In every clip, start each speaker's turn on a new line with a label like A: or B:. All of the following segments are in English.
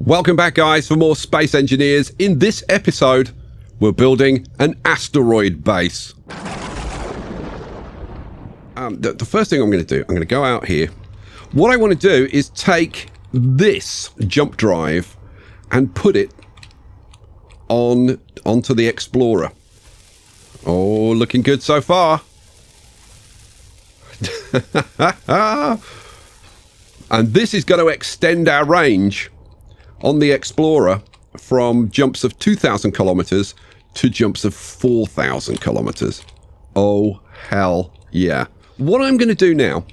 A: Welcome back, guys, for more Space Engineers. In this episode, we're building an asteroid base. The first thing I'm going to do, I'm going to go out here. What I want to do is take this jump drive and put it onto the Explorer. Oh, looking good so far. And this is going to extend our range on the Explorer from jumps of 2,000 kilometers to jumps of 4,000 kilometers. Oh, hell yeah. What I'm going to do now,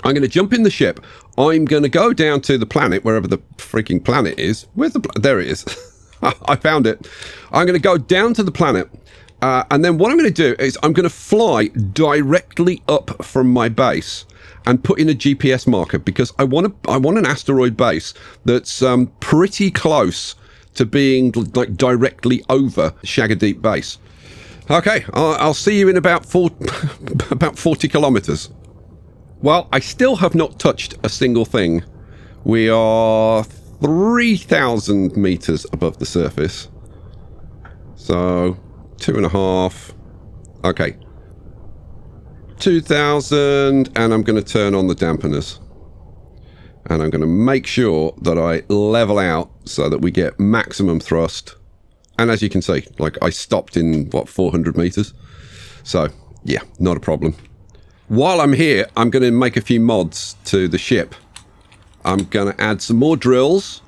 A: I'm going to jump in the ship. I'm going to go down to the planet, wherever the freaking planet is. Where's the there it is. I found it. I'm going to go down to the planet. And then what I'm going to do is I'm going to fly directly up from my base and put in a GPS marker, because I want an asteroid base that's pretty close to being like directly over Shagadeep base. Okay, I'll see you in about 40 kilometers. Well, I still have not touched a single thing. We are 3,000 meters above the surface. So 2.5. Okay. 2,000, and I'm going to turn on the dampeners. And I'm going to make sure that I level out so that we get maximum thrust. And as you can see, like, I stopped in, what, 400 meters? So, yeah, not a problem. While I'm here, I'm going to make a few mods to the ship. I'm going to add some more drills,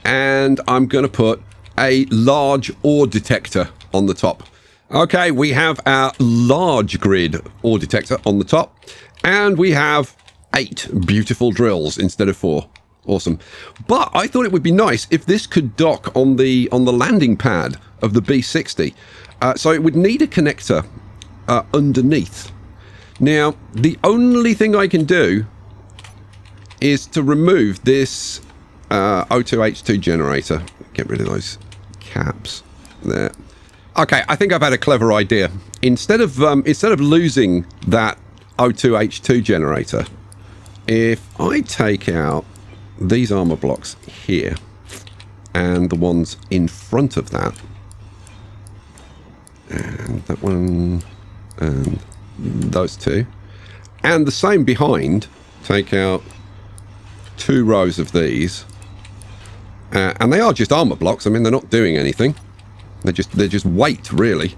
A: and I'm going to put a large ore detector on the top. Okay, we have our large grid ore detector on the top, and we have 8 beautiful drills instead of 4. Awesome. But I thought it would be nice if this could dock on the landing pad of the B60. So it would need a connector underneath. Now, the only thing I can do is to remove this O2H2 generator. Get rid of those caps there. Okay, I think I've had a clever idea. Instead of losing that O2H2 generator, if I take out these armor blocks here and the ones in front of that, and that one, and those two, and the same behind, take out 2 rows of these, and they are just armor blocks. I mean, they're not doing anything. They're just weight, really.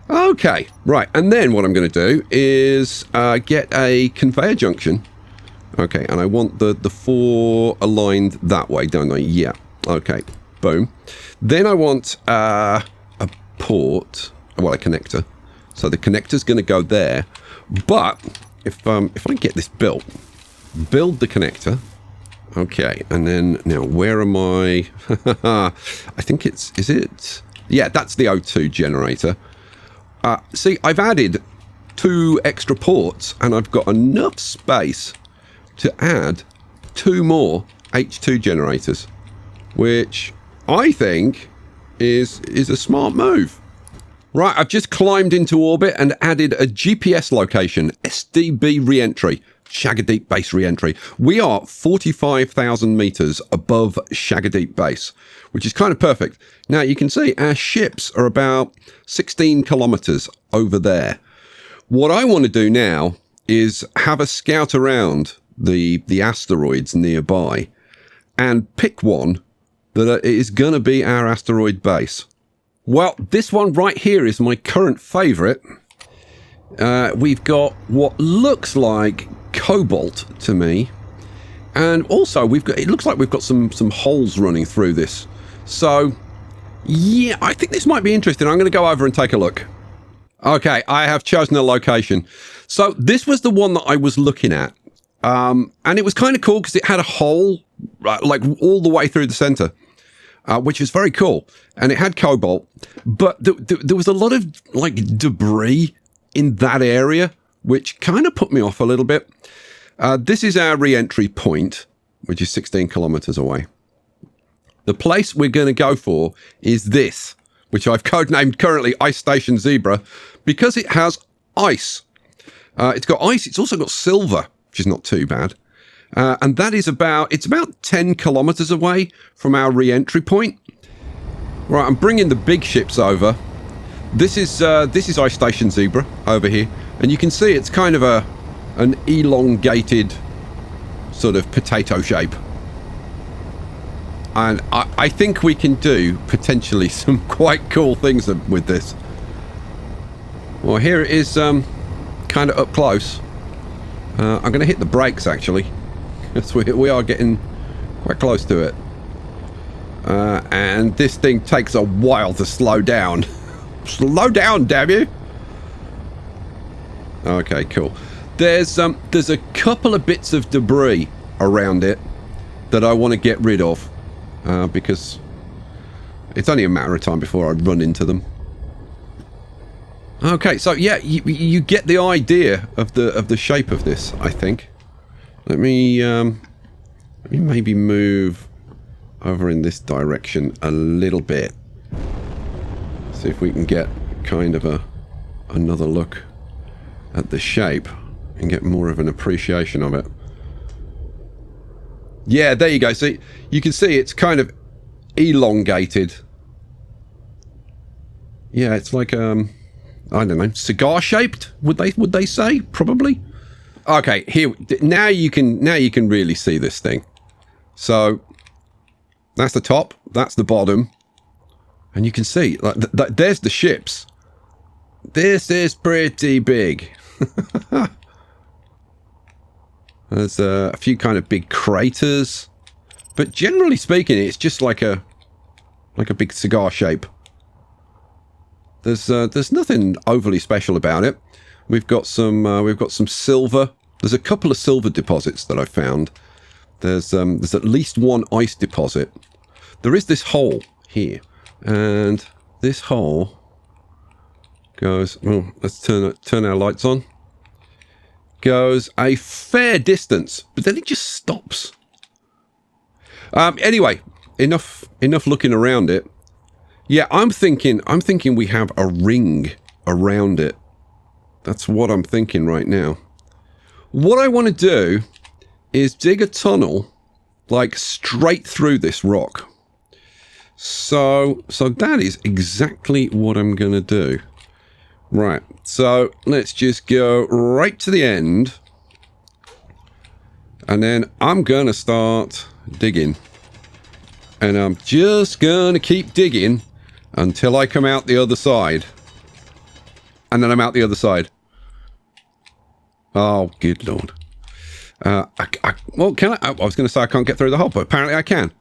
A: Okay, right. And then what I'm going to do is get a conveyor junction. Okay, and I want the 4 aligned that way, don't I? Yeah. Okay, boom. Then I want a port, well, a connector. So the connector's going to go there. But if I get this built, build the connector. Okay, and then now where am I? I think is it? Yeah, that's the O2 generator. See, I've added 2 extra ports, and I've got enough space to add 2 more H2 generators, which I think is a smart move. Right, I've just climbed into orbit and added a GPS location, SDB re-entry, Shagadeep base re-entry. We are 45,000 meters above Shagadeep base, which is kind of perfect. Now you can see our ships are about 16 kilometers over there. What I want to do now is have a scout around the asteroids nearby and pick one that is going to be our asteroid base. Well, this one right here is my current favorite. We've got what looks like cobalt to me, and also it looks like we've got some holes running through this. So yeah, I think this might be interesting. I'm going to go over and take a look. Okay, I have chosen a location. So this was the one that I was looking at, and it was kind of cool because it had a hole like all the way through the center, which is very cool, and it had cobalt, but there was a lot of like debris in that area, which kind of put me off a little bit. This is our re-entry point, which is 16 kilometers away. The place we're going to go for is this, which I've codenamed currently Ice Station Zebra, because it has ice. It's got ice. It's also got silver, which is not too bad. And that is it's about 10 kilometers away from our re-entry point. Right, I'm bringing the big ships over. This is Ice Station Zebra over here, and you can see it's kind of an elongated sort of potato shape. And I think we can do potentially some quite cool things with this. Well, here it is, kind of up close. I'm going to hit the brakes actually, because we are getting quite close to it. And this thing takes a while to slow down. Slow down, damn you! Okay, cool. There's a couple of bits of debris around it that I want to get rid of, because it's only a matter of time before I run into them. Okay, so yeah, you get the idea of the shape of this, I think. Let me maybe move over in this direction a little bit. See if we can get kind of another look at the shape and get more of an appreciation of it. Yeah, there you go. See, you can see it's kind of elongated. Yeah, it's like I don't know, cigar shaped. Would they say? Probably. Okay, here now you can really see this thing. So that's the top. That's the bottom. And you can see, like, there's the ships. This is pretty big. There's a few kind of big craters, but generally speaking, it's just like a big cigar shape. There's nothing overly special about it. We've got some silver. There's a couple of silver deposits that I found. There's at least one ice deposit. There is this hole here. And this hole goes, well, let's turn our lights on. Goes a fair distance, but then it just stops. Anyway, enough looking around it. Yeah, I'm thinking we have a ring around it. That's what I'm thinking right now. What I want to do is dig a tunnel like straight through this rock. So that is exactly what I'm going to do. Right, so let's just go right to the end. And then I'm going to start digging. And I'm just going to keep digging until I come out the other side. And then I'm out the other side. Oh, good Lord. Well, can I? I was going to say I can't get through the hole, but apparently I can.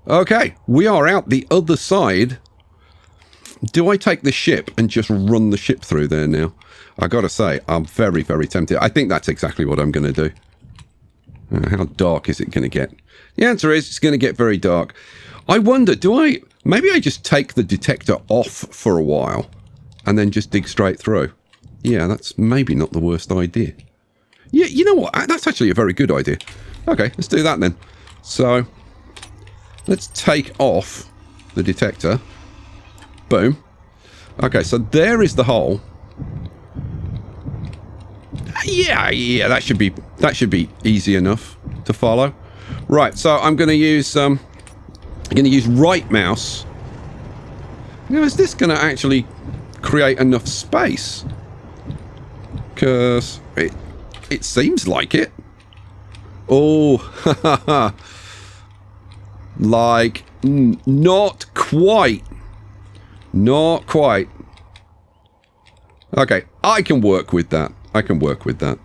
A: Okay, we are out the other side. Do I take the ship and just run the ship through there now? I gotta say, I'm very, very tempted. I think that's exactly what I'm going to do. How dark is it going to get? The answer is it's going to get very dark. I wonder, maybe I just take the detector off for a while and then just dig straight through. Yeah, that's maybe not the worst idea. Yeah, you know what? That's actually a very good idea. Okay, let's do that then. So let's take off the detector. Boom. Okay, so there is the hole. Yeah, that should be easy enough to follow. Right, so I'm going to use right mouse. Now, is this going to actually create enough space? Because it seems like it. Oh, like not quite. Not quite. Okay, I can work with that. I can work with that.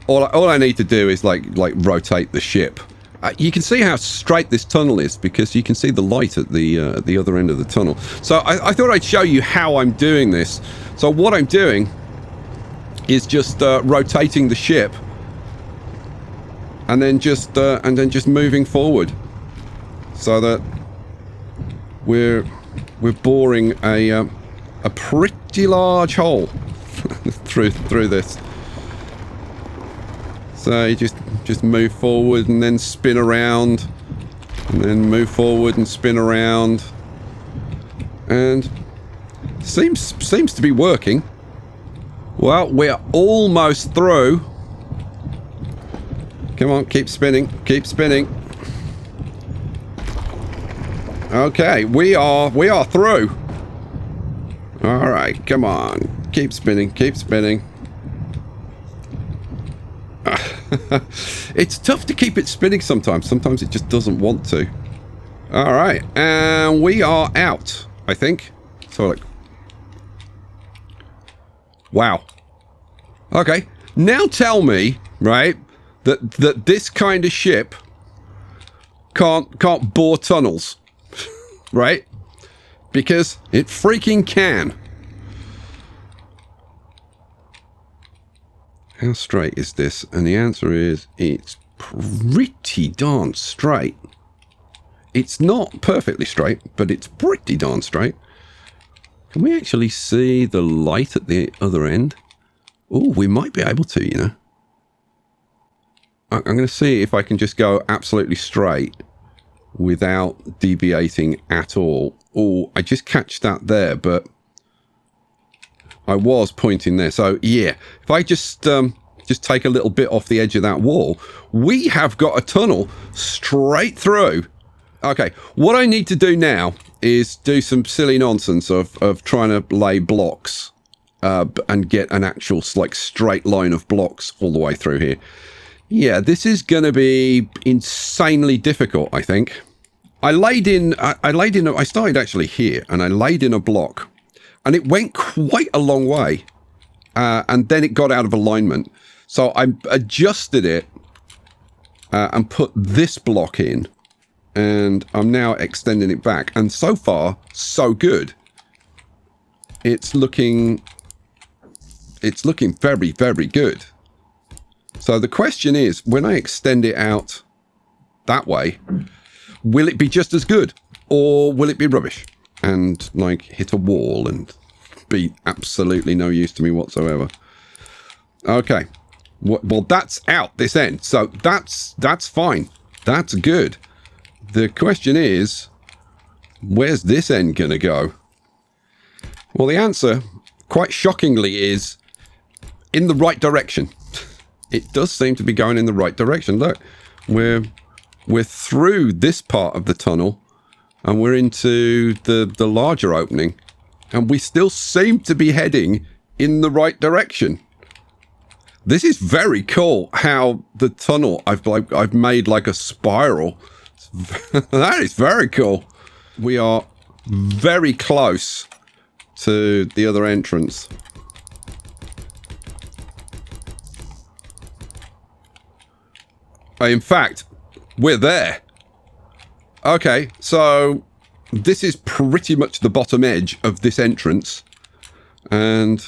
A: All I need to do is like rotate the ship. You can see how straight this tunnel is because you can see the light at the other end of the tunnel. So I thought I'd show you how I'm doing this. So what I'm doing is just rotating the ship, and then just moving forward, so that we're boring a pretty large hole through this. So you just move forward and then spin around, and then move forward and spin around, and seems to be working. Well, we're almost through. Come on, keep spinning. Keep spinning. Okay, we are through. All right, come on. Keep spinning, keep spinning. It's tough to keep it spinning sometimes. Sometimes it just doesn't want to. All right, and we are out, I think. So look. Wow. Okay, now tell me, right, that this kind of ship can't bore tunnels, right? Because it freaking can. How straight is this? And the answer is it's pretty darn straight. It's not perfectly straight, but it's pretty darn straight. Can we actually see the light at the other end? Oh, we might be able to, you know. I'm going to see if I can just go absolutely straight without deviating at all. Oh, I just catch that there, but I was pointing there. So, yeah, if I just take a little bit off the edge of that wall, we have got a tunnel straight through. Okay, what I need to do now is do some silly nonsense of trying to lay blocks and get an actual like straight line of blocks all the way through here. Yeah, this is going to be insanely difficult, I think. I started actually here, and I laid in a block, and it went quite a long way, and then it got out of alignment. So I adjusted it and put this block in, and I'm now extending it back. And so far, so good. It's looking very, very good. So the question is, when I extend it out that way, will it be just as good, or will it be rubbish and like hit a wall and be absolutely no use to me whatsoever? Okay, well that's out this end, so that's fine, that's good. The question is, where's this end gonna go? Well, the answer, quite shockingly, is in the right direction. It does seem to be going in the right direction. Look, we're through this part of the tunnel, and we're into the larger opening, and we still seem to be heading in the right direction. This is very cool. How the tunnel I've made like a spiral. That is very cool. We are very close to the other entrance. In fact, we're there. Okay, so this is pretty much the bottom edge of this entrance. And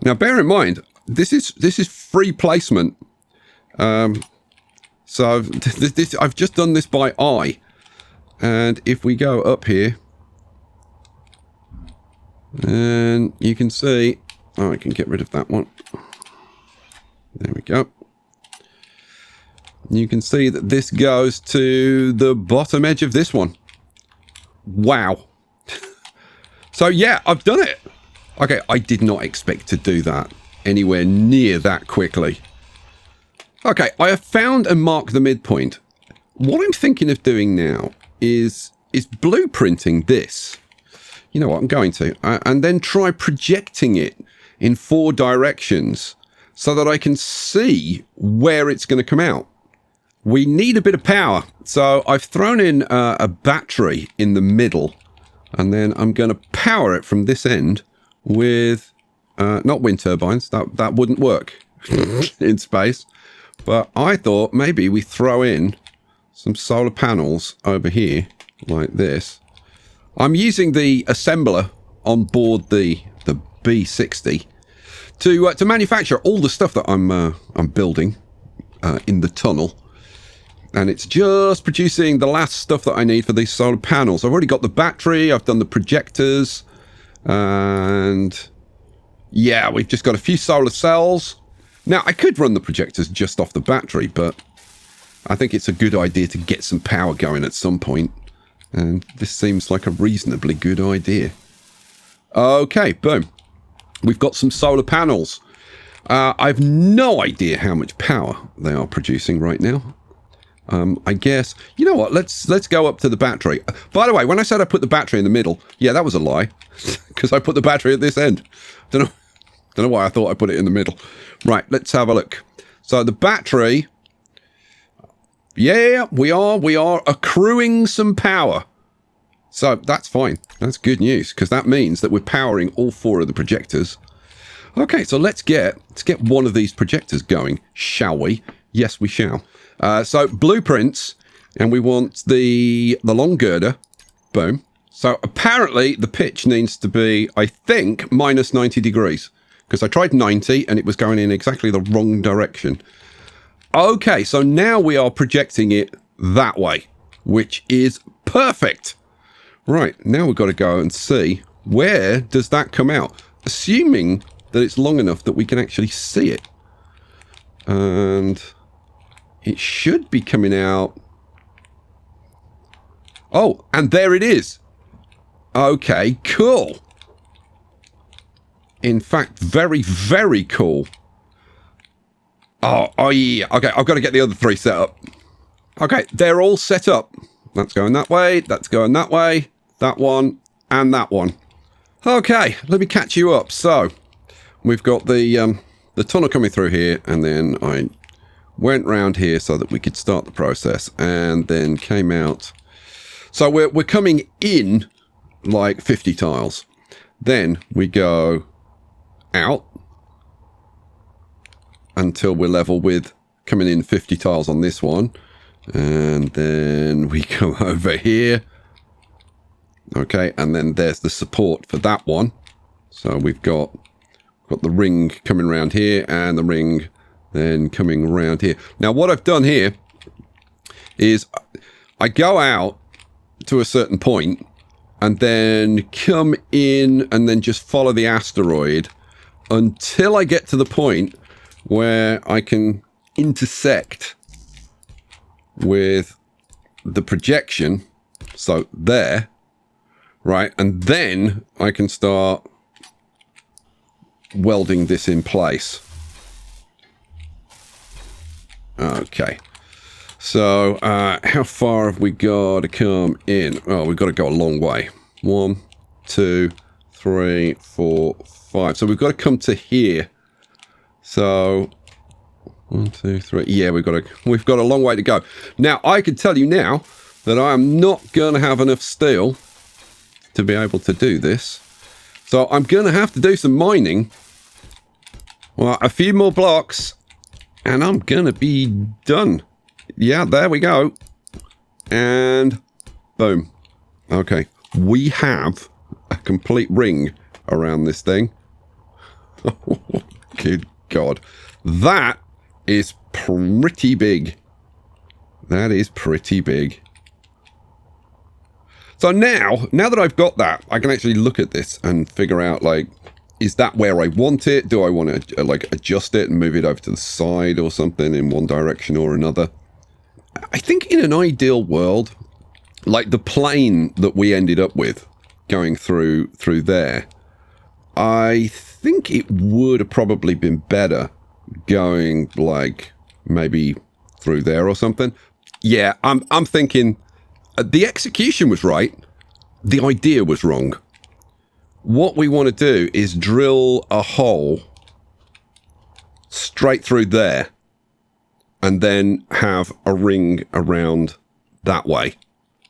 A: now bear in mind, this is free placement. So I've just done this by eye. And if we go up here, and you can see, oh, I can get rid of that one. There we go. You can see that this goes to the bottom edge of this one. Wow. So yeah, I've done it. Okay, I did not expect to do that anywhere near that quickly. Okay, I have found and marked the midpoint. What I'm thinking of doing now is blueprinting this. You know what, I'm going to. And then try projecting it in 4 directions so that I can see where it's going to come out. We need a bit of power, so I've thrown in a battery in the middle, and then I'm going to power it from this end with, not wind turbines, that wouldn't work in space, but I thought maybe we throw in some solar panels over here, like this. I'm using the assembler on board the B60 to manufacture all the stuff that I'm building in the tunnel. And it's just producing the last stuff that I need for these solar panels. I've already got the battery, I've done the projectors, and yeah, we've just got a few solar cells. Now, I could run the projectors just off the battery, but I think it's a good idea to get some power going at some point. And this seems like a reasonably good idea. Okay, boom. We've got some solar panels. I've no idea how much power they are producing right now. I guess, you know what, let's go up to the battery. By the way, when I said I put the battery in the middle, yeah, that was a lie, because I put the battery at this end. Don't know why I thought I put it in the middle. Right, let's have a look. So the battery, yeah, we are accruing some power. So that's fine. That's good news, because that means that we're powering all 4 of the projectors. Okay, so let's get one of these projectors going, shall we? Yes, we shall. So blueprints, and we want the long girder. Boom. So apparently the pitch needs to be, I think, minus 90 degrees, because I tried 90 and it was going in exactly the wrong direction. Okay, so now we are projecting it that way, which is perfect. Right, now we've got to go and see, where does that come out? Assuming that it's long enough that we can actually see it. And it should be coming out. Oh, and there it is. Okay, cool. In fact, very, very cool. Oh yeah. Okay, I've got to get the other 3 set up. Okay, they're all set up. That's going that way. That's going that way. That one and that one. Okay, let me catch you up. So we've got the tunnel coming through here, and then I went round here so that we could start the process, and then came out. So we're coming in like 50 tiles. Then we go out until we're level with coming in 50 tiles on this one. And then we come over here. Okay, and then there's the support for that one. So we've got the ring coming around here, and the ring then coming around here. Now what I've done here is I go out to a certain point and then come in and then just follow the asteroid until I get to the point where I can intersect with the projection. So there, right? And then I can start welding this in place. Okay. So, how far have we got to come in? Oh, we've got to go a long way. 1, 2, 3, 4, 5. So we've got to come to here. So 1, 2, 3. Yeah, we've got a long way to go. Now, I can tell you now that I am not going to have enough steel to be able to do this. So I'm going to have to do some mining. Well, a few more blocks, and I'm going to be done. Yeah, there we go. And boom. Okay. We have a complete ring around this thing. Oh, good God. That is pretty big. That is pretty big. So now that I've got that, I can actually look at this and figure out, like, is that where I want it? Do I want to, like, adjust it and move it over to the side or something in one direction or another? I think in an ideal world, like the plane that we ended up with going through there, I think it would have probably been better going, like, maybe through there or something. Yeah, I'm thinking the execution was right. The idea was wrong. What we want to do is drill a hole straight through there and then have a ring around that way.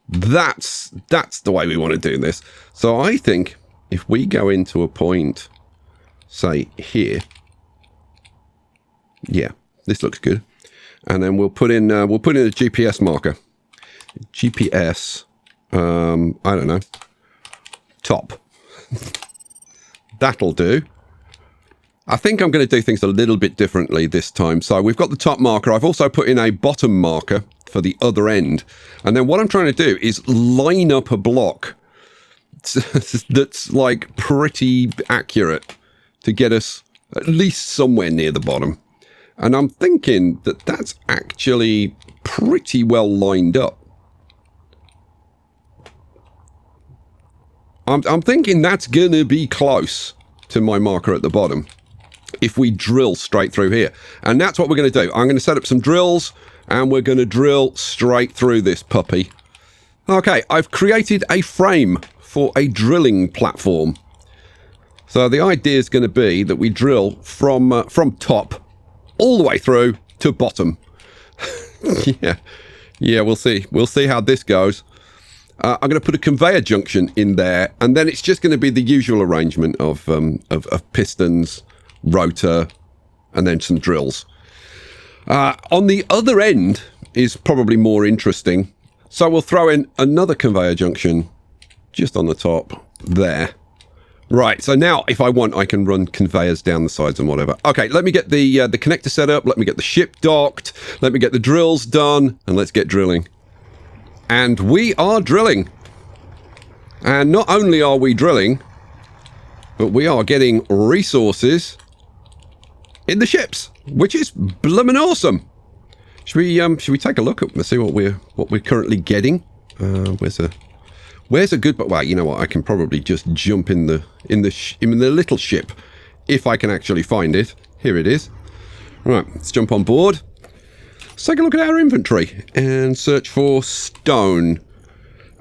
A: That's the way we want to do this. So I think if we go into a point, say here, yeah, this looks good. And then we'll put in a GPS marker. GPS, I don't know, top. That'll do. I think I'm going to do things a little bit differently this time. So we've got the top marker. I've also put in a bottom marker for the other end. And then what I'm trying to do is line up a block that's like pretty accurate to get us at least somewhere near the bottom. And I'm thinking that that's actually pretty well lined up. I'm thinking that's going to be close to my marker at the bottom. if we drill straight through here. And that's what we're going to do. I'm going to set up some drills, and we're going to drill straight through this puppy. Okay, I've created a frame for a drilling platform. So the idea is going to be that we drill from top all the way through to bottom. Yeah, we'll see. We'll see how this goes. I'm going to put a conveyor junction in there, and then it's just going to be the usual arrangement of pistons, rotor, and then some drills. On the other end is probably more interesting. So we'll throw in another conveyor junction just on the top there. Right, so now if I want, I can run conveyors down the sides and whatever. Okay, let me get the connector set up. Let me get the ship docked. Let me get the drills done, and let's get drilling. And we are drilling. And not only are we drilling, but we are getting resources in the ships, which is bloomin' awesome. Should we take a look at and see what we're currently getting? Where's a good? Well, you know what? I can probably just jump in the little ship if I can actually find it. Here it is. Right, let's jump on board. Let's take a look at our inventory and search for stone.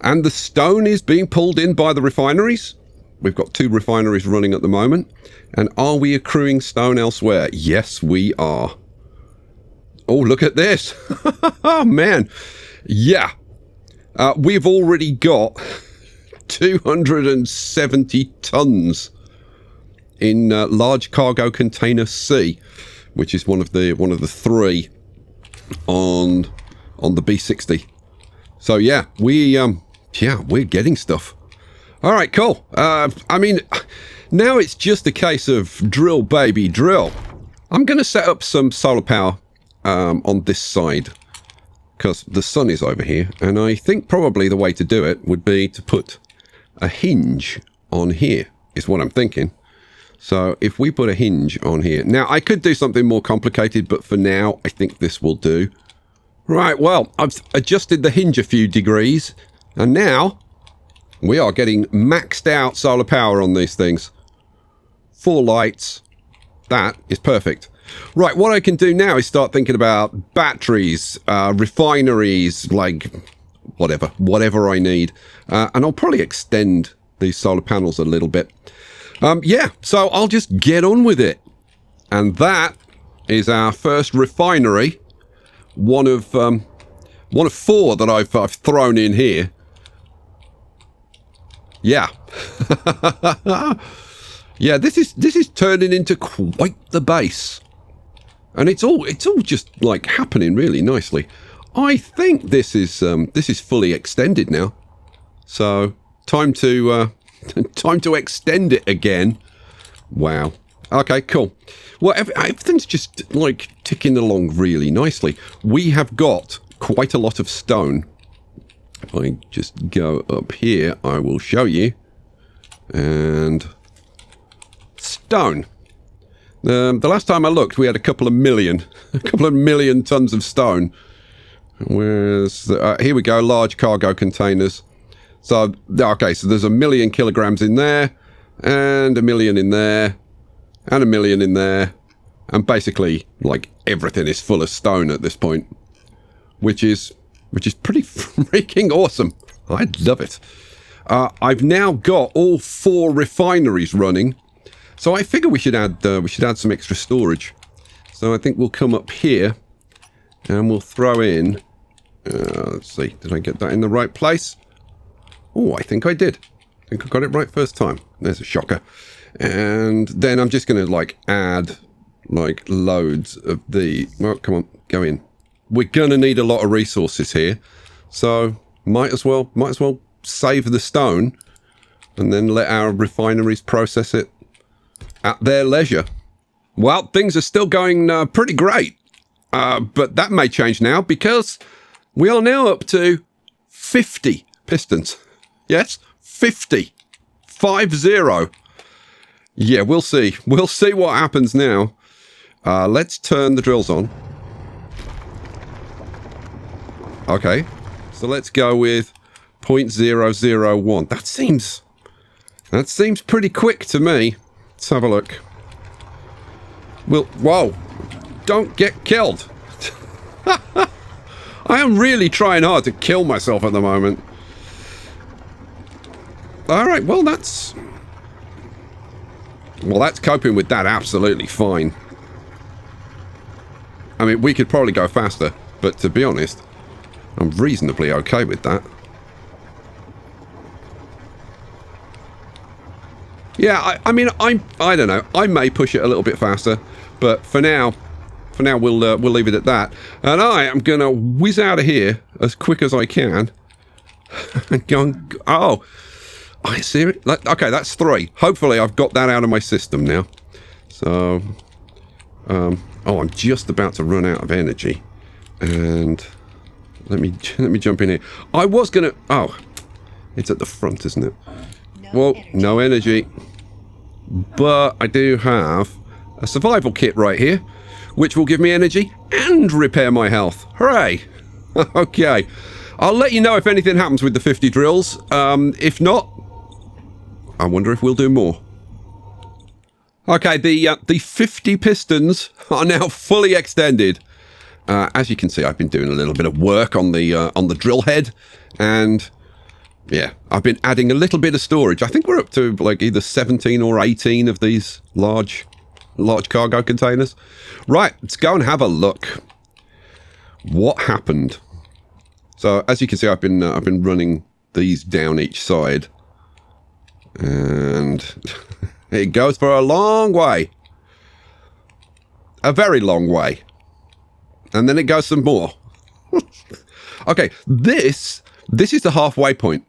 A: And the stone is being pulled in by the refineries. We've got 2 refineries running at the moment. And are we accruing stone elsewhere? Yes, we are. Oh, look at this. Oh, man. Yeah. We've already got 270 tons in large cargo container C, which is one of the 3 on the B60. So yeah, we're getting stuff. All right, cool. I mean, now it's just a case of drill, baby, drill. I'm going to set up some solar power on this side, because the sun is over here, and I think probably the way to do it would be to put a hinge on here, is what I'm thinking. So if we put a hinge on here... Now, I could do something more complicated, but for now, I think this will do. Right, well, I've adjusted the hinge a few degrees, and now we are getting maxed out solar power on these things. 4 lights. That is perfect. Right, what I can do now is start thinking about batteries, refineries, like whatever I need. And I'll probably extend these solar panels a little bit. Yeah, so I'll just get on with it. And that is our first refinery. One of 4 that I've thrown in here. Yeah. Yeah, this is turning into quite the base. And it's all just like happening really nicely. I think this is fully extended now. So time to extend it again. Wow. Okay, cool. Well, everything's just like ticking along really nicely. We have got quite a lot of stone. If I just go up here, I will show you. And stone. The last time I looked, we had a couple of million tons of stone. Where's here we go, large cargo containers. So, okay, so there's 1 million kilograms in there, and 1 million in there, and 1 million in there. And basically, like, everything is full of stone at this point. Which is pretty freaking awesome. I love it. I've now got all 4 refineries running. So I figure we should add some extra storage. So I think we'll come up here and we'll throw in. Let's see, did I get that in the right place? Oh, I think I did. I think I got it right first time. There's a shocker. And then I'm just going to like add like loads of the. Well, come on, go in. We're going to need a lot of resources here, so might as well save the stone and then let our refineries process it at their leisure. Well, things are still going pretty great, but that may change now because we are now up to 50 pistons. Yes, 50. 50. Yeah, we'll see. We'll see what happens now. Let's turn the drills on. Okay, so let's go with 0.001. That seems pretty quick to me. Let's have a look. We'll... Whoa! Don't get killed! I am really trying hard to kill myself at the moment. Alright, well that's... Well, that's coping with that absolutely fine. I mean, we could probably go faster, but to be honest, I'm reasonably okay with that. Yeah, I mean, I don't know. I may push it a little bit faster, but for now we'll leave it at that. And I am gonna whiz out of here as quick as I can. And go and, oh, I see it. Okay, that's 3. Hopefully, I've got that out of my system now. So, oh, I'm just about to run out of energy, and let me jump in here. I was gonna. Oh, it's at the front, isn't it? Well, no energy. But I do have a survival kit right here, which will give me energy and repair my health. Hooray! Okay. I'll let you know if anything happens with the 50 drills. If not, I wonder if we'll do more. Okay, the 50 pistons are now fully extended. As you can see, I've been doing a little bit of work on the drill head, and yeah, I've been adding a little bit of storage. I think we're up to like either 17 or 18 of these large cargo containers. Right, let's go and have a look. What happened? So as you can see, I've been running these down each side, and it goes for a long way, a very long way, and then it goes some more. Okay, this is the halfway point.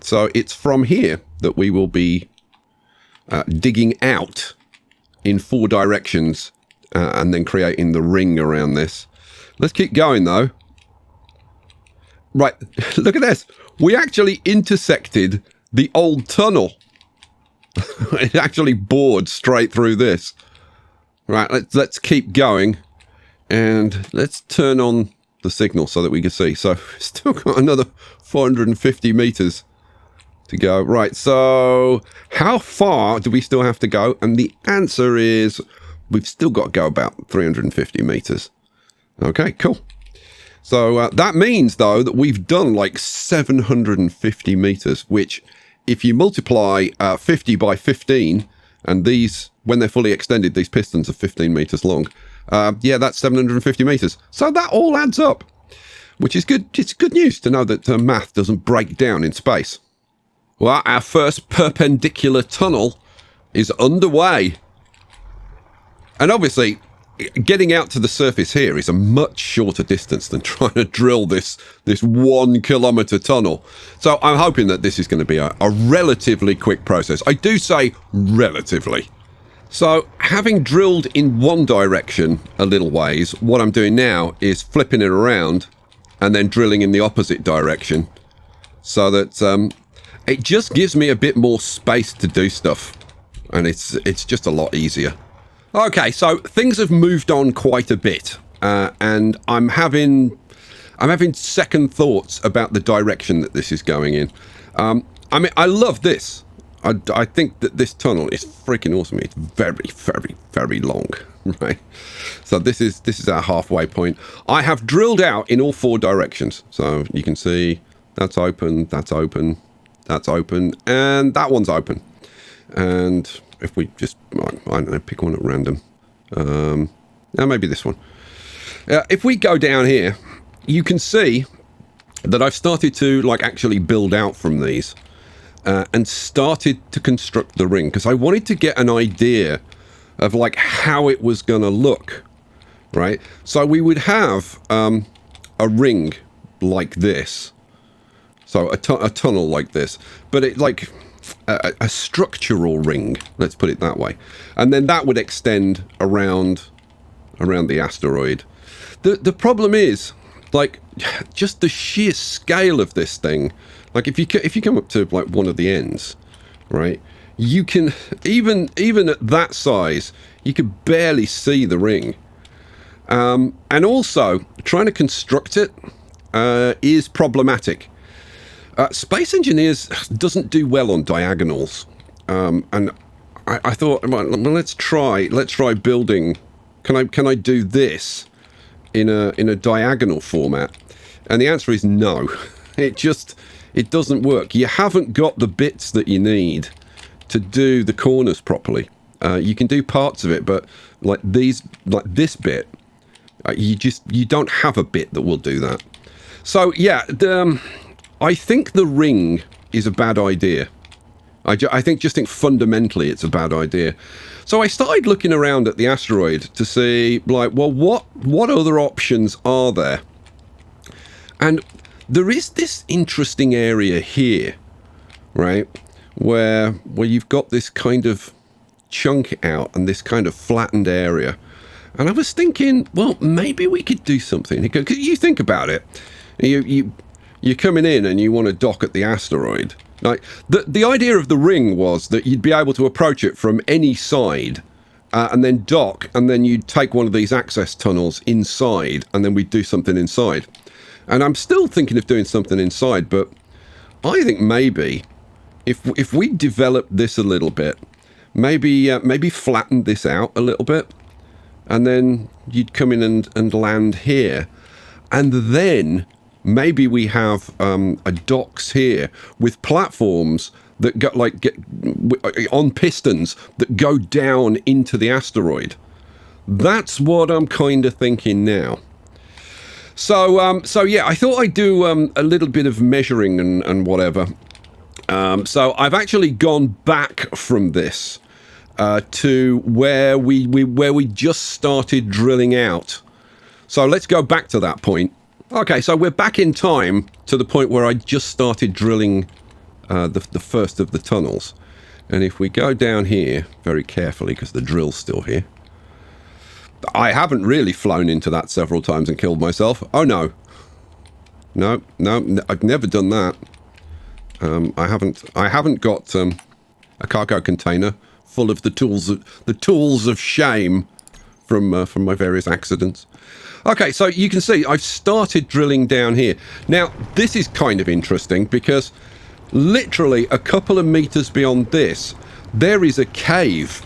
A: So it's from here that we will be digging out in 4 directions and then creating the ring around this. Let's keep going though. Right, look at this. We actually intersected the old tunnel. It actually bored straight through this. Right, let's keep going, and let's turn on the signal so that we can see. So we've still got another 450 meters to go. Right, so how far do we still have to go? And the answer is we've still got to go about 350 meters. Okay, cool. So that means, though, that we've done like 750 meters, which if you multiply 50 by 15, and these, when they're fully extended, these pistons are 15 meters long. Yeah, that's 750 meters. So that all adds up, which is good. It's good news to know that math doesn't break down in space. Well, our first perpendicular tunnel is underway. And obviously, getting out to the surface here is a much shorter distance than trying to drill this 1 kilometer tunnel. So I'm hoping that this is going to be a relatively quick process. I do say relatively. So having drilled in one direction a little ways, what I'm doing now is flipping it around and then drilling in the opposite direction, so that it just gives me a bit more space to do stuff, and it's just a lot easier. Okay, so things have moved on quite a bit, and I'm having second thoughts about the direction that this is going in. I mean, I love this. I think that this tunnel is freaking awesome. It's very, very, very long, right? So this is our halfway point. I have drilled out in all 4 directions. So you can see that's open, that's open, that's open, and that one's open. And if we just, I don't know, pick one at random. Now maybe this one. If we go down here, you can see that I've started to like actually build out from these. And started to construct the ring, because I wanted to get an idea of like how it was going to look, right? So we would have a ring like this, so a tunnel like this, but it like a structural ring, let's put it that way, and then that would extend around the asteroid. The problem is like just the sheer scale of this thing. Like if you come up to like one of the ends, right, you can even at that size you can barely see the ring, and also trying to construct it is problematic. Space Engineers doesn't do well on diagonals, and I thought, well, let's try building. Can I do this in a diagonal format? And the answer is no. It doesn't work. You haven't got the bits that you need to do the corners properly. You can do parts of it, but like this bit, you don't have a bit that will do that. So yeah, I think the ring is a bad idea. I think fundamentally it's a bad idea. So I started looking around at the asteroid to see, like, well, what other options are there? And there is this interesting area here, right, where you've got this kind of chunk out and this kind of flattened area. And I was thinking, well, maybe we could do something. Because you think about it, you're coming in and you want to dock at the asteroid. Like the idea of the ring was that you'd be able to approach it from any side and then dock, and then you'd take one of these access tunnels inside, and then we'd do something inside. And I'm still thinking of doing something inside, but I think maybe if we develop this a little bit, maybe flatten this out a little bit, and then you'd come in and land here, and then maybe we have a docks here with platforms that get on pistons that go down into the asteroid. That's what I'm kind of thinking now. So yeah, I thought I'd do a little bit of measuring and whatever. So I've actually gone back from this to where we just started drilling out. So let's go back to that point. Okay, so we're back in time to the point where I just started drilling the first of the tunnels. And if we go down here very carefully, because the drill's still here. I haven't really flown into that several times and killed myself. Oh no. No, I've never done that. I haven't got a cargo container full of the tools of shame from my various accidents. Okay, so you can see I've started drilling down here. Now, this is kind of interesting because literally a couple of meters beyond this, there is a cave.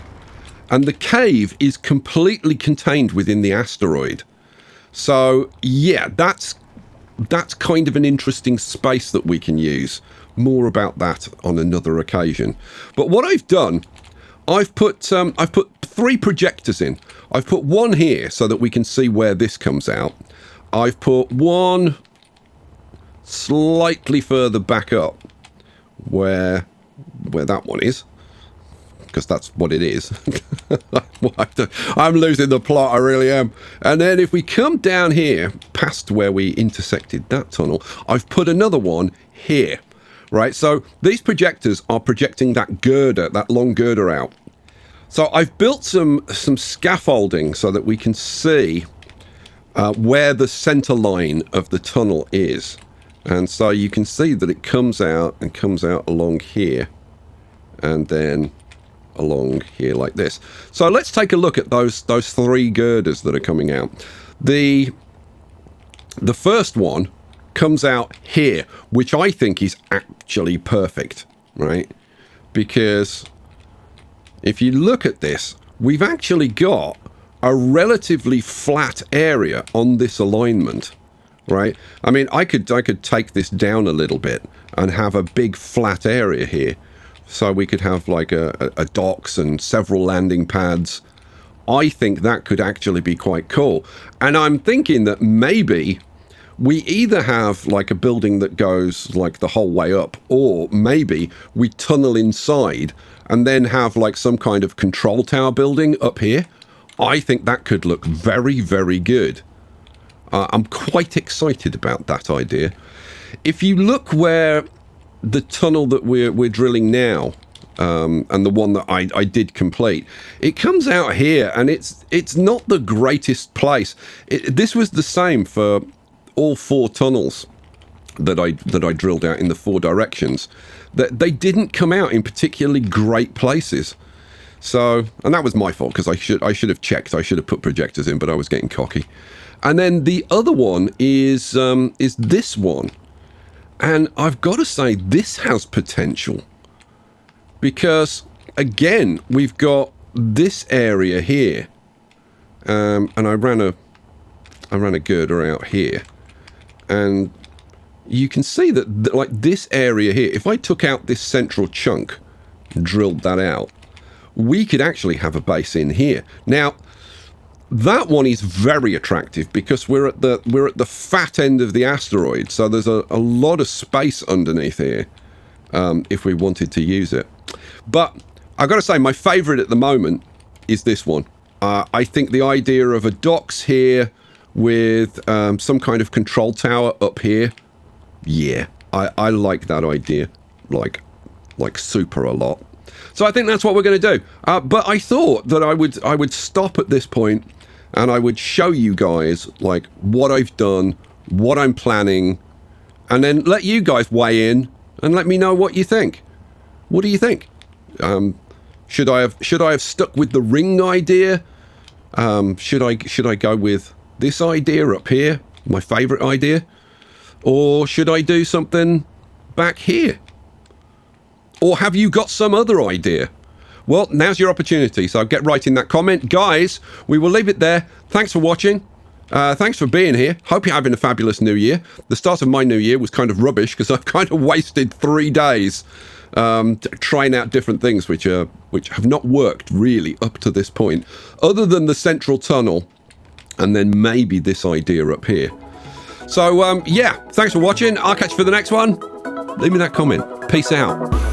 A: And the cave is completely contained within the asteroid. So, yeah, that's kind of an interesting space that we can use. More about that on another occasion. But what I've done, I've put 3 projectors in. I've put one here so that we can see where this comes out. I've put one slightly further back up where that one is, because that's what it is. I'm losing the plot, I really am. And then if we come down here past where we intersected that tunnel, I've put another one here, right? So these projectors are projecting that girder, that long girder out. So I've built some scaffolding so that we can see where the center line of the tunnel is. And so you can see that it comes out along here and then along here like this. So let's take a look at those 3 girders that are coming out. The first one comes out here, which I think is actually perfect, right? Because if you look at this, we've actually got a relatively flat area on this alignment, right? I mean, I could take this down a little bit and have a big flat area here. So we could have like a docks and several landing pads. I think that could actually be quite cool. And I'm thinking that maybe we either have like a building that goes like the whole way up, or maybe we tunnel inside and then have like some kind of control tower building up here. I think that could look very, very good. I'm quite excited about that idea. If you look where the tunnel that we're drilling now, and the one that I did complete, it comes out here, and it's not the greatest place. This was the same for all 4 tunnels that I drilled out in the 4 directions. That they didn't come out in particularly great places. So, and that was my fault, because I should have checked. I should have put projectors in, but I was getting cocky. And then the other one is this one. And I've got to say, this has potential, because again, we've got this area here. And I ran a girder out here. And you can see that, like, this area here, if I took out this central chunk and drilled that out, we could actually have a base in here. Now, that one is very attractive because we're at the fat end of the asteroid, so there's a lot of space underneath here if we wanted to use it. But I've got to say, my favorite at the moment is this one. I think the idea of a docks here with some kind of control tower up here, yeah, I like that idea, like super a lot. So I think that's what we're going to do. But I thought that I would stop at this point and I would show you guys like what I've done, what I'm planning, and then let you guys weigh in and let me know what you think. What do you think? Should I have stuck with the ring idea? Should I go with this idea up here, my favorite idea? Or should I do something back here? Or have you got some other idea? Well, now's your opportunity, so get right in that comment. Guys, we will leave it there. Thanks for watching. Thanks for being here. Hope you're having a fabulous new year. The start of my new year was kind of rubbish because I've kind of wasted 3 days trying out different things which have not worked really up to this point, other than the central tunnel and then maybe this idea up here. So, yeah, thanks for watching. I'll catch you for the next one. Leave me that comment. Peace out.